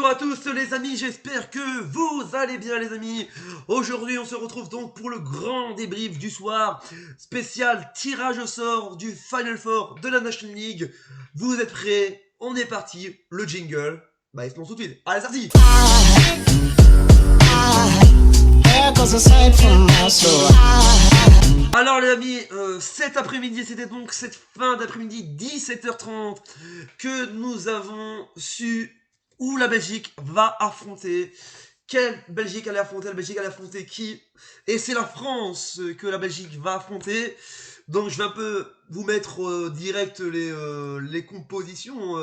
Bonjour à tous les amis, j'espère que vous allez bien les amis. Aujourd'hui on se retrouve donc pour le grand débrief du soir, spécial tirage au sort du Final Four de la National League. Vous êtes prêts? On est parti, le jingle, bah il se lance tout de suite. Allez c'est parti. Alors les amis, cet après-midi, c'était donc cette fin d'après-midi 17h30 que nous avons su où la Belgique va affronter. Quelle Belgique allait affronter? La Belgique allait affronter qui? Et c'est la France que la Belgique va affronter. Donc je vais un peu vous mettre direct les compositions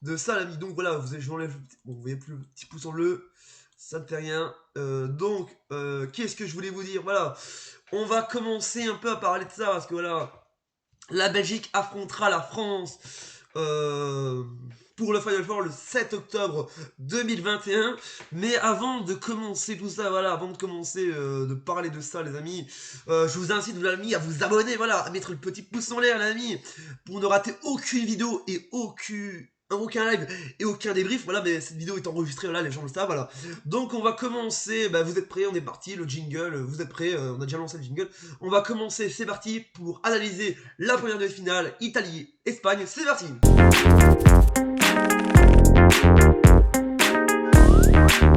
de ça l'ami. Donc voilà, je m'enlève, bon, vous voyez plus le petit pouce en bleu, ça ne fait rien. Qu'est-ce que je voulais vous dire? Voilà, on va commencer un peu à parler de ça parce que voilà, la Belgique affrontera la France pour le Final Four le 7 octobre 2021. Mais avant de commencer tout ça, voilà, avant de commencer de parler de ça, les amis, je vous incite, les amis, à vous abonner, voilà, à mettre le petit pouce en l'air, les amis, pour ne rater aucune vidéo et aucun live et aucun débrief. Voilà, mais cette vidéo est enregistrée, voilà, les gens le savent, voilà. Donc on va commencer, bah, vous êtes prêts, on est parti, le jingle, vous êtes prêts, on a déjà lancé le jingle. On va commencer, c'est parti, pour analyser la première demi-finale, Italie-Espagne, c'est parti.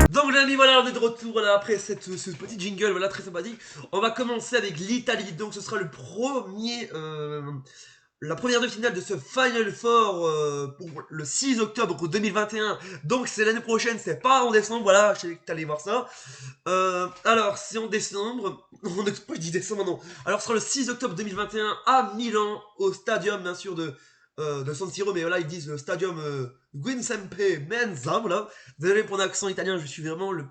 Donc les amis, voilà, on est de retour voilà, après ce petit jingle, voilà, très sympathique. On va commencer avec l'Italie, donc ce sera le premier... la première demi-finale de ce Final Four pour le 6 octobre 2021. Donc c'est l'année prochaine, c'est pas en décembre, voilà, je sais que t'allais voir ça. Alors, c'est en décembre. Pourquoi je dis décembre non? Alors, ce sera le 6 octobre 2021 à Milan, au stadium, bien sûr, de San Siro, mais voilà, ils disent le stadium Giuseppe Meazza, voilà. Désolé pour l'accent italien, je suis vraiment le...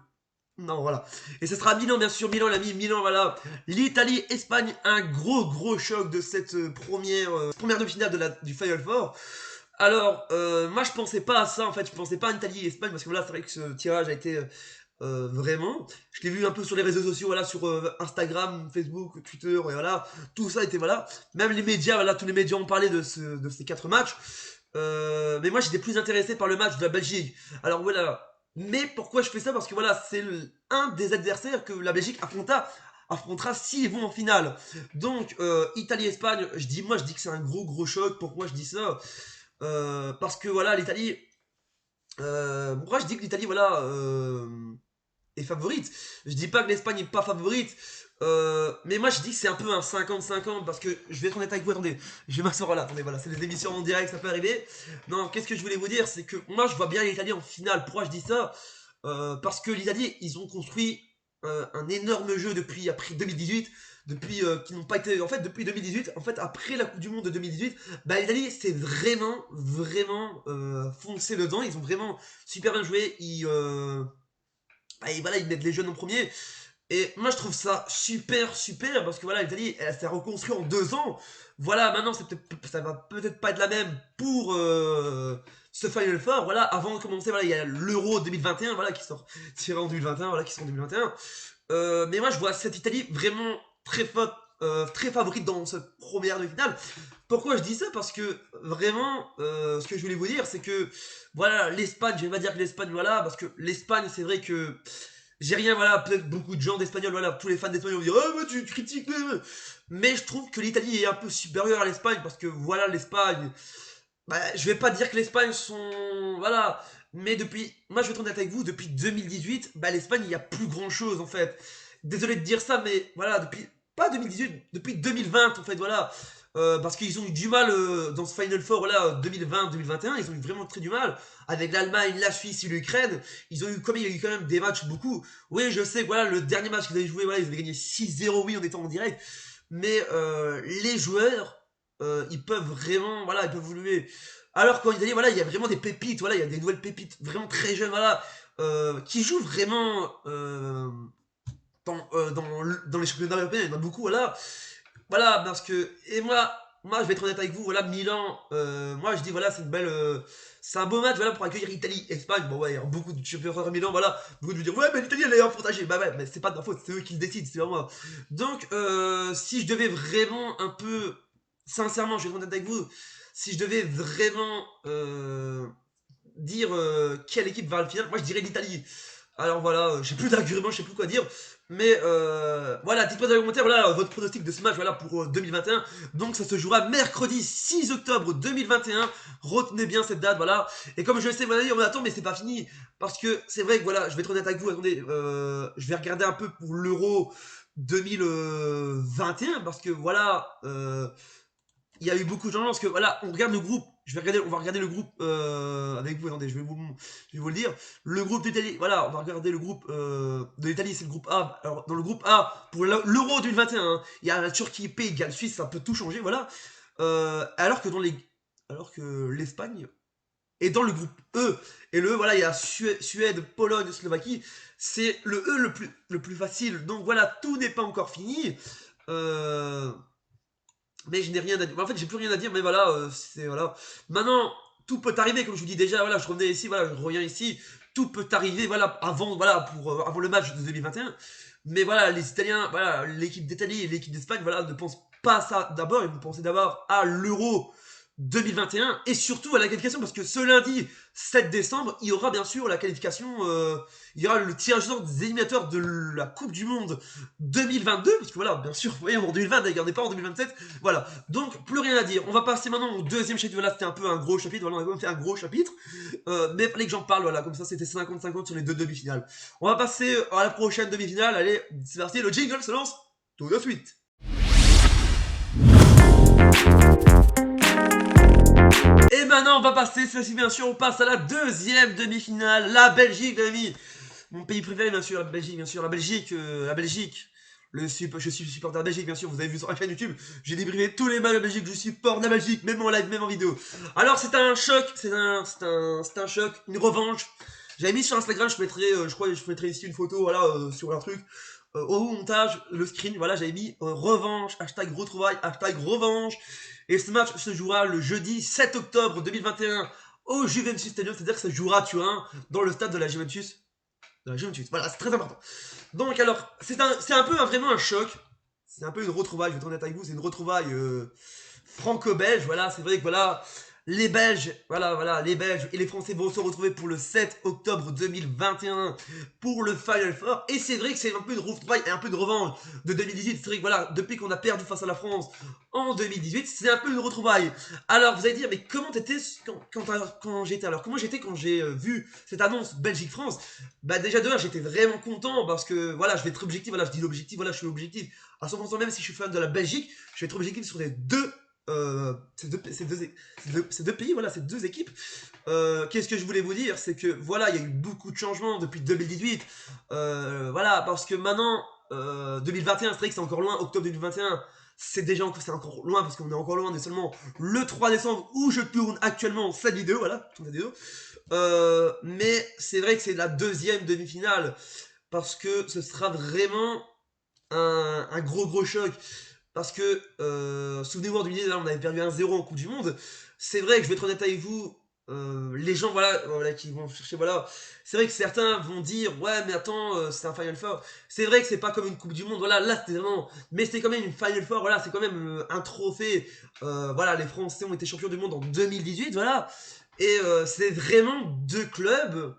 Non, voilà. Et ce sera à Milan, bien sûr, Milan, l'ami, Milan, voilà. L'Italie, Espagne, un gros choc de cette première demi-finale du Final Four. Alors, moi, je pensais pas à ça, en fait, je pensais pas à Italie et Espagne, parce que voilà, c'est vrai que ce tirage a été... vraiment, je l'ai vu un peu sur les réseaux sociaux, voilà, sur Instagram, Facebook, Twitter, et voilà, tout ça était voilà, même les médias, voilà, tous les médias ont parlé de ces 4 matchs, mais moi j'étais plus intéressé par le match de la Belgique. Alors voilà, mais pourquoi je fais ça? Parce que voilà, c'est un des adversaires que la Belgique affrontera s'ils vont en finale. Donc Italie-Espagne, moi je dis que c'est un gros choc. Pourquoi je dis ça? Parce que voilà, l'Italie, pourquoi je dis que l'Italie, voilà, est favorite. Je dis pas que l'Espagne est pas favorite, mais moi je dis que c'est un peu un 50-50 parce que je vais être honnête avec vous. Attendez, je vais m'asseoir là. Attendez, voilà, c'est les émissions en direct, ça peut arriver. Non, qu'est-ce que je voulais vous dire, c'est que moi je vois bien l'Italie en finale. Pourquoi je dis ça? Parce que l'Italie, ils ont construit un énorme jeu depuis après 2018. Depuis qu'ils n'ont pas été, en fait, depuis 2018, en fait, après la Coupe du Monde de 2018, bah l'Italie c'est vraiment foncé dedans. Ils ont vraiment super bien joué. Et voilà, ils mettent les jeunes en premier. Et moi, je trouve ça super parce que voilà, l'Italie, elle s'est reconstruite en 2 ans. Voilà, maintenant, ça va peut-être pas être la même pour ce Final Four. Voilà, avant de commencer, voilà, il y a l'Euro 2021, voilà, qui sort tiré en 2021, voilà, qui sort en 2021. Mais moi, je vois cette Italie vraiment très favorite dans cette première demi-finale. Pourquoi je dis ça? Parce que vraiment, ce que je voulais vous dire, c'est que voilà, l'Espagne, je vais pas dire que l'Espagne, voilà, parce que l'Espagne, c'est vrai que j'ai rien, voilà, peut-être beaucoup de gens d'Espagnol, voilà, tous les fans d'Espagnol vont dire, oh, mais tu critiques, mais je trouve que l'Italie est un peu supérieure à l'Espagne, parce que voilà, l'Espagne, bah, je vais pas dire que l'Espagne sont, voilà, mais moi je vais être honnête avec vous, depuis 2018, bah l'Espagne, il y a plus grand chose en fait. Désolé de dire ça, mais voilà, pas 2018, depuis 2020 en fait, voilà. Parce qu'ils ont eu du mal dans ce Final Four là, 2020-2021, ils ont eu vraiment très du mal avec l'Allemagne, la Suisse et l'Ukraine. Comme il y a eu quand même des matchs beaucoup. Oui, je sais, voilà, le dernier match qu'ils avaient joué, voilà, ils avaient gagné 6-0, oui, en étant en direct. Mais les joueurs, ils peuvent vraiment, voilà, ils peuvent évoluer. Alors qu'en Italie, voilà, il y a vraiment des pépites, voilà, il y a des nouvelles pépites vraiment très jeunes, voilà, qui jouent vraiment dans les championnats européens. Il y en a beaucoup, voilà. Voilà, parce que, et moi, je vais être honnête avec vous, voilà, Milan, moi, je dis, voilà, c'est une belle, c'est un beau match, voilà, pour accueillir Italie-Espagne. Bon, ouais, il y a beaucoup de supporters à Milan, voilà, beaucoup de vous dire, ouais, mais l'Italie, elle est avantagée. Bah ouais, mais c'est pas de ma faute, c'est eux qui le décident, c'est pas moi. Donc, si je devais vraiment un peu, sincèrement, je vais être honnête avec vous, si je devais vraiment dire quelle équipe va à la finale, moi je dirais l'Italie. Alors voilà, j'ai plus d'arguments, je sais plus quoi dire. Mais voilà, dites-moi dans les commentaires voilà, votre pronostic de ce match voilà, pour 2021. Donc ça se jouera mercredi 6 octobre 2021. Retenez bien cette date, voilà. Et comme je le sais, on attend, mais c'est pas fini. Parce que c'est vrai que voilà, je vais être honnête avec vous, attendez, je vais regarder un peu pour l'Euro 2021. Parce que voilà, il y a eu beaucoup de changements parce que voilà, on regarde le groupe. On va regarder le groupe avec vous. Attendez, je vais vous le dire. Le groupe d'Italie, voilà, on va regarder le groupe de l'Italie, c'est le groupe A. Alors dans le groupe A pour l'Euro 2021, il y a la Turquie, Pays de Galles, Suisse, ça peut tout changer, voilà. Alors que l'Espagne est dans le groupe E. Et le E, voilà, il y a Suède, Pologne, Slovaquie. C'est le E le plus facile. Donc voilà, tout n'est pas encore fini. Euh, mais je n'ai rien à dire. En fait, j'ai plus rien à dire, mais voilà, c'est voilà. Maintenant, tout peut arriver, comme je vous dis déjà, voilà, je revenais ici, voilà, je reviens ici. Tout peut arriver, voilà, avant, voilà, avant le match de 2021. Mais voilà, les Italiens, voilà, l'équipe d'Italie et l'équipe d'Espagne, voilà, ne pensent pas à ça d'abord, ils vont penser d'abord à l'Euro 2021 et surtout à la qualification parce que ce lundi 7 décembre, il y aura bien sûr la qualification, il y aura le tirage au sort des éliminateurs de la Coupe du Monde 2022 parce que voilà, bien sûr, vous voyez, en 2020, d'ailleurs, on n'est pas en 2027, voilà. Donc plus rien à dire. On va passer maintenant au deuxième chapitre. Voilà, c'était un peu un gros chapitre. Voilà, on a quand même fait un gros chapitre, mais il fallait que j'en parle. Voilà, comme ça, c'était 50-50 sur les deux demi-finales. On va passer à la prochaine demi-finale. Allez, c'est parti. Le jingle se lance tout de suite. Et maintenant, on va passer, ceci bien sûr, on passe à la deuxième demi-finale, la Belgique, les amis. Mon pays préféré, bien sûr, la Belgique, bien sûr, la Belgique, je suis supporter de la Belgique, bien sûr, vous avez vu sur la chaîne YouTube, j'ai débriefé tous les matchs de la Belgique, je supporte la Belgique, même en live, même en vidéo. Alors, c'est un choc, c'est un choc, une revanche. J'avais mis sur Instagram, je crois que je mettrai ici une photo, voilà, sur un truc. Au montage, le screen, voilà, j'avais mis revanche, hashtag retrouvailles, hashtag revanche. Et ce match se jouera le jeudi 7 octobre 2021 au Juventus Stadium, c'est-à-dire que ça jouera à Turin, dans le stade de la Juventus. Voilà, c'est très important. Donc alors, c'est un peu vraiment un choc. C'est un peu une retrouvaille, je vais être honnête avec vous, c'est une retrouvaille franco-belge. Voilà, c'est vrai que voilà, les Belges, voilà, les Belges et les Français vont se retrouver pour le 7 octobre 2021 pour le Final Four. Et c'est vrai que c'est un peu de retrouvaille et un peu de revanche de 2018. C'est vrai que voilà, depuis qu'on a perdu face à la France en 2018, c'est un peu une retrouvaille. Alors vous allez dire, mais comment t'étais quand j'étais alors comment j'étais quand j'ai vu cette annonce Belgique-France? Bah déjà de là, j'étais vraiment content parce que voilà, je vais être objectif, voilà, je dis l'objectif, voilà, je suis objectif à 100%, même si je suis fan de la Belgique, je vais être objectif sur ces deux pays, voilà, ces deux équipes. Qu'est-ce que je voulais vous dire? C'est que voilà, il y a eu beaucoup de changements depuis 2018. Voilà, parce que maintenant, 2021, c'est vrai que c'est encore loin, octobre 2021, c'est encore loin parce qu'on est encore loin, on est seulement le 3 décembre où je tourne actuellement cette vidéo, voilà, je tourne cette vidéo. Mais c'est vrai que c'est la deuxième demi-finale parce que ce sera vraiment un gros choc. Parce que, souvenez-vous, en 2010, on avait perdu 1-0 en Coupe du Monde. C'est vrai que je vais être honnête avec vous, les gens voilà, qui vont chercher, voilà. C'est vrai que certains vont dire, ouais, mais attends, c'est un Final Four. C'est vrai que c'est pas comme une Coupe du Monde, voilà, là c'était vraiment. Mais c'est quand même une Final Four, voilà, c'est quand même un trophée. Voilà, les Français ont été champions du monde en 2018, voilà. Et c'est vraiment deux clubs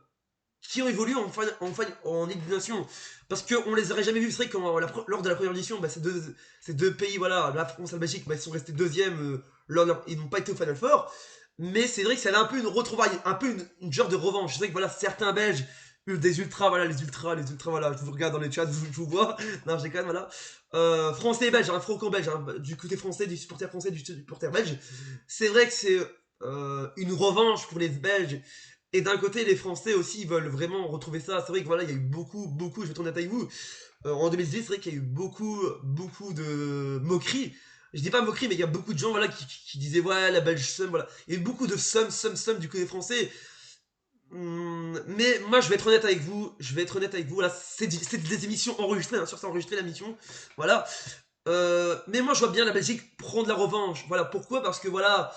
qui ont évolué en Ligue des Nations. Parce qu'on les aurait jamais vus. C'est vrai que lors de la première édition, bah, ces deux pays, voilà, la France et la Belgique, bah, ils sont restés deuxièmes. Ils n'ont pas été au Final Four. Mais c'est vrai que c'est un peu une retrouvaille, un peu une genre de revanche. C'est vrai que voilà, certains Belges, des ultras, voilà, les ultras, voilà, je vous regarde dans les chats, je vous vois. Non, j'ai quand même, voilà. Français et belge, un franco-belge, hein, du côté français, du supporter français, du supporter belge. C'est vrai que c'est une revanche pour les Belges. Et d'un côté, les Français aussi ils veulent vraiment retrouver ça. C'est vrai que voilà, il y a eu beaucoup, je vais tourner avec vous. En 2018, c'est vrai qu'il y a eu beaucoup de moqueries. Je dis pas moquerie, mais il y a beaucoup de gens voilà, qui disaient ouais, la Belge somme, voilà. Il y a eu beaucoup de somme du côté français. Mais moi, je vais être honnête avec vous. Voilà, c'est des émissions enregistrées, hein, sûr, c'est enregistré la mission. Voilà. Mais moi, je vois bien la Belgique prendre la revanche. Voilà, pourquoi? Parce que voilà,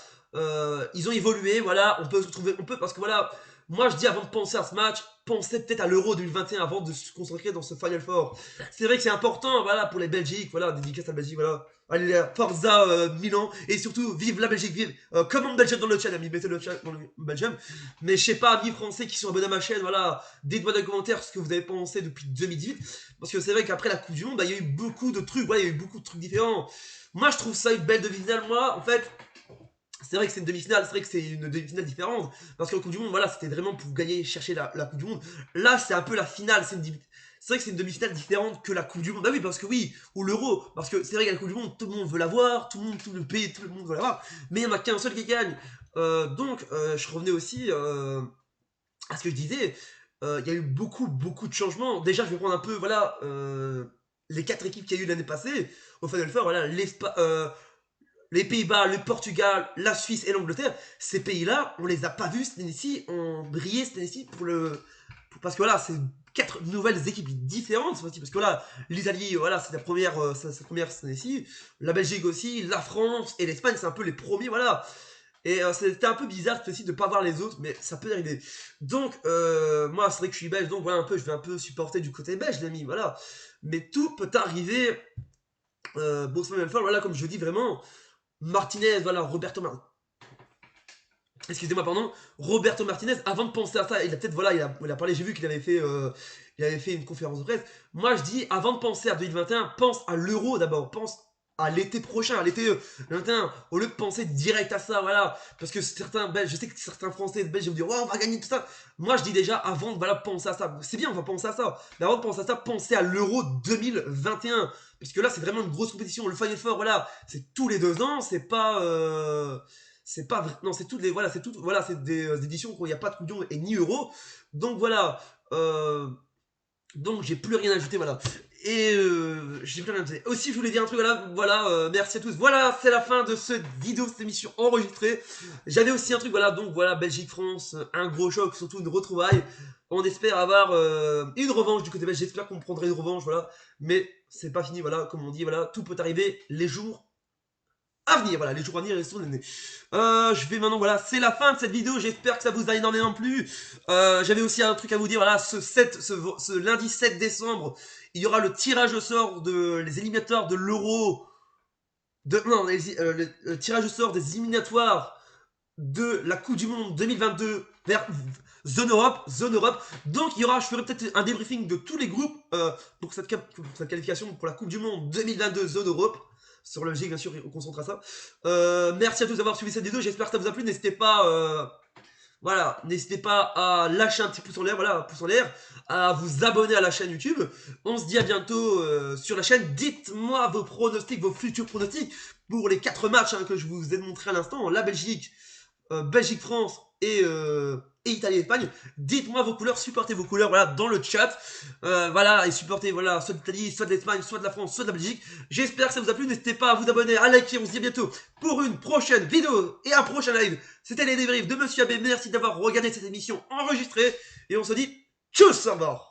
ils ont évolué. Voilà, on peut se retrouver, parce que voilà, Moi, je dis avant de penser à ce match, pensez peut-être à l'Euro 2021 avant de se concentrer dans ce Final Four. C'est vrai que c'est important, voilà, pour les Belgiques, voilà, dédicace à la Belgique, voilà. Allez, Forza Milan, et surtout, vive la Belgique, vive. Comment Belgium dans le chat, amis, mettez le chat dans le Belgium. Mais je sais pas, amis français qui sont abonnés à ma chaîne, voilà, dites-moi dans les commentaires ce que vous avez pensé depuis 2018. Parce que c'est vrai qu'après la Coupe du Monde, bah, il y a eu beaucoup de trucs, voilà, il y a eu beaucoup de trucs différents. Moi, je trouve ça une belle demi-finale, moi, en fait. C'est vrai que c'est une demi-finale, c'est vrai que c'est une demi-finale différente. Parce que la Coupe du Monde, voilà, c'était vraiment pour gagner, chercher la Coupe du Monde. Là, c'est un peu la finale. C'est vrai que c'est une demi-finale différente que la Coupe du Monde. Bah oui, parce que oui, ou l'Euro. Parce que c'est vrai qu'à la Coupe du Monde, tout le monde veut l'avoir, tout le pays, tout le monde veut l'avoir. Mais il n'y en a qu'un seul qui gagne. Je revenais aussi à ce que je disais. Il y a eu beaucoup de changements. Déjà, je vais prendre un peu, voilà, les 4 équipes qu'il y a eu l'année passée. Au Final Four, voilà, les Pays-Bas, le Portugal, la Suisse et l'Angleterre, ces pays-là, on les a pas vus cette année-ci, ont brillé cette année-ci parce que voilà, c'est 4 nouvelles équipes différentes, parce que voilà, l'Italie, voilà, c'est sa première cette année-ci, la Belgique aussi, la France et l'Espagne, c'est un peu les premiers, voilà. Et c'était un peu bizarre aussi de ne pas voir les autres, mais ça peut arriver. Donc, moi, c'est vrai que je suis belge, donc voilà, je vais un peu supporter du côté belge, l'ami, voilà. Mais tout peut arriver. Bon, c'est même fois, voilà, comme je dis vraiment, Martinez, voilà, excusez-moi, pardon, Roberto Martinez, avant de penser à ça, il a peut-être, voilà, il a parlé, j'ai vu il avait fait une conférence de presse. Moi, je dis, avant de penser à 2021, pense à l'Euro d'abord, pense à l'été prochain, à l'été 2021, au lieu de penser direct à ça, voilà, parce que certains Belges, je sais que certains Français, Belges, vont dire, ouais, on va gagner tout ça. Moi, je dis déjà, avant de, voilà, penser à ça, c'est bien, on va penser à ça, mais avant de penser à ça, pensez à l'Euro 2021, parce que là, c'est vraiment une grosse compétition, le Final Four, voilà, c'est tous les 2 ans, c'est pas vrai. Non, c'est toutes les. Voilà, c'est toutes. Voilà, c'est des éditions où il n'y a pas de Coupe du Monde et ni euro. Donc voilà. Donc j'ai plus rien à ajouter, voilà. Et j'ai plus rien à ajouter. Aussi, je voulais dire un truc, voilà, merci à tous. Voilà, c'est la fin de cette vidéo, cette émission enregistrée. J'avais aussi un truc, voilà, donc voilà, Belgique-France, un gros choc, surtout une retrouvaille. On espère avoir une revanche du côté belge. J'espère qu'on prendrait une revanche, voilà. Mais c'est pas fini, voilà, comme on dit, voilà, tout peut arriver les jours à venir, voilà, les jours à venir, ils sont nés. Je vais maintenant, voilà, c'est la fin de cette vidéo, j'espère que ça vous a énormément plu. J'avais aussi un truc à vous dire, voilà, ce lundi 7 décembre, il y aura le tirage au sort les éliminatoires de l'Euro, non, le tirage au sort des éliminatoires de la Coupe du Monde 2022 vers Zone Europe, Zone Europe. Donc il y aura, je ferai peut-être un débriefing de tous les groupes pour cette qualification pour la Coupe du Monde 2022 Zone Europe. Sur le G, bien sûr, on concentre à ça. Merci à tous d'avoir suivi cette vidéo, j'espère que ça vous a plu. N'hésitez pas, voilà, n'hésitez pas à lâcher un petit pouce en l'air, voilà, pouce en l'air, à vous abonner à la chaîne YouTube. On se dit à bientôt sur la chaîne. Dites-moi vos pronostics, vos futurs pronostics pour les 4 matchs que je vous ai montré à l'instant. La Belgique, Belgique-France et Italie-Espagne. Dites-moi vos couleurs, supportez vos couleurs, voilà, dans le chat. Voilà, et supportez, voilà, soit d'Italie, soit de l'Espagne, soit de la France, soit de la Belgique. J'espère que ça vous a plu. N'hésitez pas à vous abonner, à liker. On se dit à bientôt pour une prochaine vidéo et un prochain live. C'était les débriefs de Monsieur Abbé. Merci d'avoir regardé cette émission enregistrée. Et on se dit tchuss, au revoir.